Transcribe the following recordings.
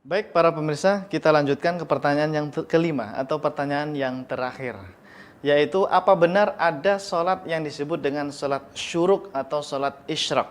Baik para pemirsa, kita lanjutkan ke pertanyaan yang kelima atau pertanyaan yang terakhir. Yaitu apa benar ada sholat yang disebut dengan sholat syuruk atau sholat isyraq?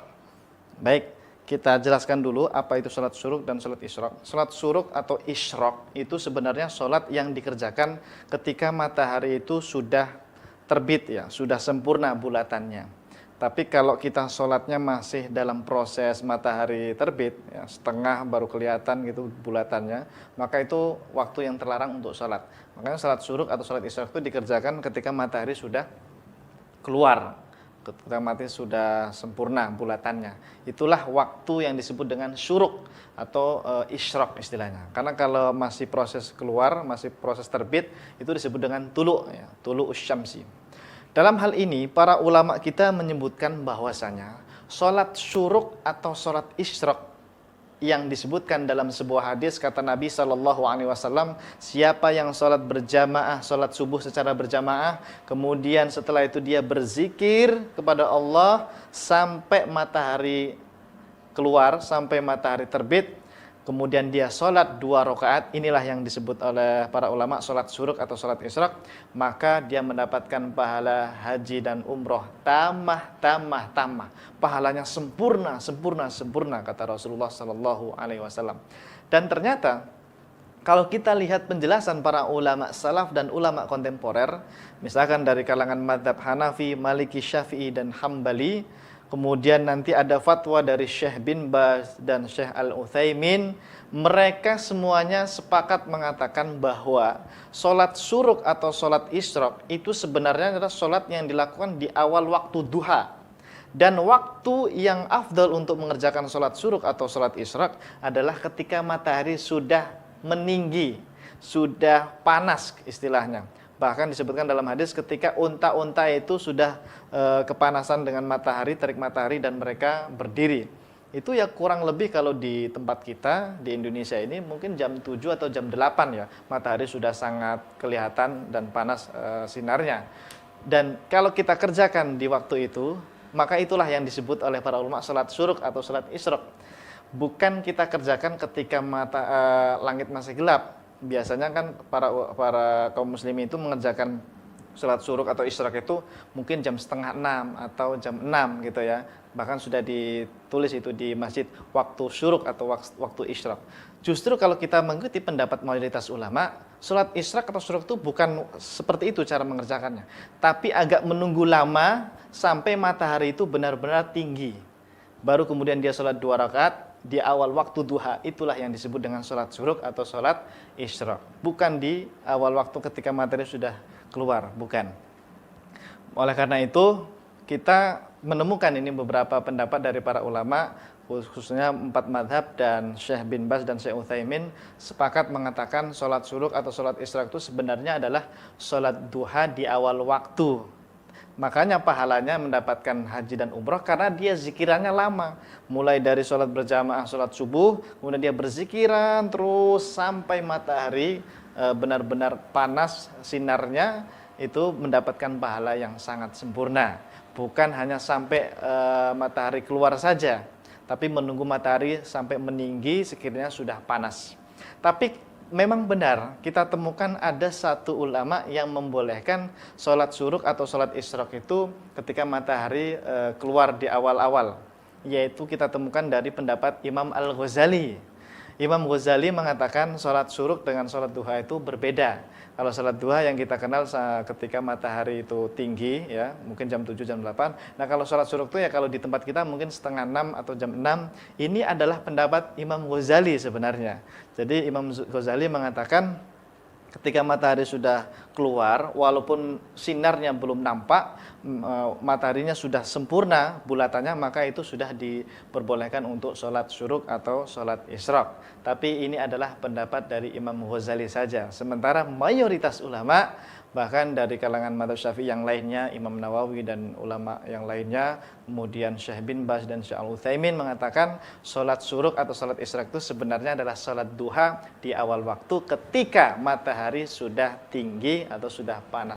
Baik, kita jelaskan dulu apa itu sholat syuruk dan sholat isyraq. Sholat syuruk atau isyraq itu sebenarnya sholat yang dikerjakan ketika matahari itu sudah terbit ya, sudah sempurna bulatannya. Tapi kalau kita sholatnya masih dalam proses matahari terbit, ya, setengah baru kelihatan gitu bulatannya, maka itu waktu yang terlarang untuk sholat. Makanya sholat syuruk atau sholat isyraq itu dikerjakan ketika matahari sudah keluar, ketika matahari sudah sempurna bulatannya. Itulah waktu yang disebut dengan syuruk atau isyraq istilahnya. Karena kalau masih proses keluar, masih proses terbit, itu disebut dengan tulu, ya, tulu usyamsi. Dalam hal ini, para ulama kita menyebutkan bahwasanya sholat syuruk atau sholat isyraq yang disebutkan dalam sebuah hadis, kata Nabi SAW, siapa yang sholat berjamaah, sholat subuh secara berjamaah, kemudian setelah itu dia berzikir kepada Allah sampai matahari keluar, sampai matahari terbit, kemudian dia sholat 2 rakaat, inilah yang disebut oleh para ulama sholat syuruk atau sholat isyraq, maka dia mendapatkan pahala haji dan umroh tamah, pahalanya sempurna kata Rasulullah SAW. Dan ternyata kalau kita lihat penjelasan para ulama salaf dan ulama kontemporer, misalkan dari kalangan mazhab Hanafi, Maliki, Syafi'i dan Hambali, kemudian nanti ada fatwa dari Syekh bin Baz dan Syekh Al-Utsaimin, mereka semuanya sepakat mengatakan bahwa sholat syuruk atau sholat isyraq itu sebenarnya adalah sholat yang dilakukan di awal waktu duha. Dan waktu yang afdal untuk mengerjakan sholat syuruk atau sholat isyraq adalah ketika matahari sudah meninggi, sudah panas istilahnya. Bahkan disebutkan dalam hadis ketika unta-unta itu sudah kepanasan dengan matahari, terik matahari, dan mereka berdiri. Itu ya kurang lebih kalau di tempat kita, di Indonesia ini mungkin jam 7 atau jam 8 ya. Matahari sudah sangat kelihatan dan panas sinarnya. Dan kalau kita kerjakan di waktu itu, maka itulah yang disebut oleh para ulama sholat syuruk atau sholat isyraq. Bukan kita kerjakan ketika langit masih gelap. Biasanya kan para kaum muslimin itu mengerjakan sholat syuruk atau isyraq itu mungkin jam setengah 6 atau jam 6 gitu ya. Bahkan sudah ditulis itu di masjid waktu syuruk atau waktu isyraq. Justru kalau kita mengikuti pendapat mayoritas ulama, sholat isyraq atau syuruk itu bukan seperti itu cara mengerjakannya, tapi agak menunggu lama sampai matahari itu benar-benar tinggi. Baru kemudian dia sholat 2 rakaat di awal waktu duha, itulah yang disebut dengan sholat syuruk atau sholat isyraq. Bukan di awal waktu ketika matahari sudah keluar, bukan. Oleh karena itu, kita menemukan ini beberapa pendapat dari para ulama, khususnya 4 madhab dan Syekh bin Baz dan Syekh Utsaimin sepakat mengatakan sholat syuruk atau sholat isyraq itu sebenarnya adalah sholat duha di awal waktu. Makanya pahalanya mendapatkan haji dan umroh karena dia zikirannya lama. Mulai dari sholat berjamaah, sholat subuh, kemudian dia berzikiran terus sampai matahari benar-benar panas sinarnya, itu mendapatkan pahala yang sangat sempurna. Bukan hanya sampai matahari keluar saja, tapi menunggu matahari sampai meninggi sekiranya sudah panas. Tapi memang benar, kita temukan ada satu ulama yang membolehkan sholat syuruk atau sholat isyraq itu ketika matahari keluar di awal-awal. Yaitu kita temukan dari pendapat Imam Al-Ghazali. Imam Ghazali mengatakan sholat syuruk dengan sholat duha itu berbeda. Kalau sholat duha yang kita kenal ketika matahari itu tinggi, ya mungkin jam 7, jam 8. Nah kalau sholat syuruk itu ya kalau di tempat kita mungkin setengah 6 atau jam 6. Ini adalah pendapat Imam Ghazali sebenarnya. Jadi Imam Ghazali mengatakan ketika matahari sudah keluar, walaupun sinarnya belum nampak, mataharinya sudah sempurna bulatannya, maka itu sudah diperbolehkan untuk sholat syuruk atau sholat isyraq. Tapi ini adalah pendapat dari Imam Ghazali saja. Sementara mayoritas ulama, bahkan dari kalangan mazhab Syafi'i yang lainnya, Imam Nawawi dan ulama yang lainnya, kemudian Syekh bin Baz dan Syekh Al-Utsaimin mengatakan sholat syuruk atau sholat isyraq itu sebenarnya adalah sholat duha di awal waktu ketika matahari sudah tinggi atau sudah panas.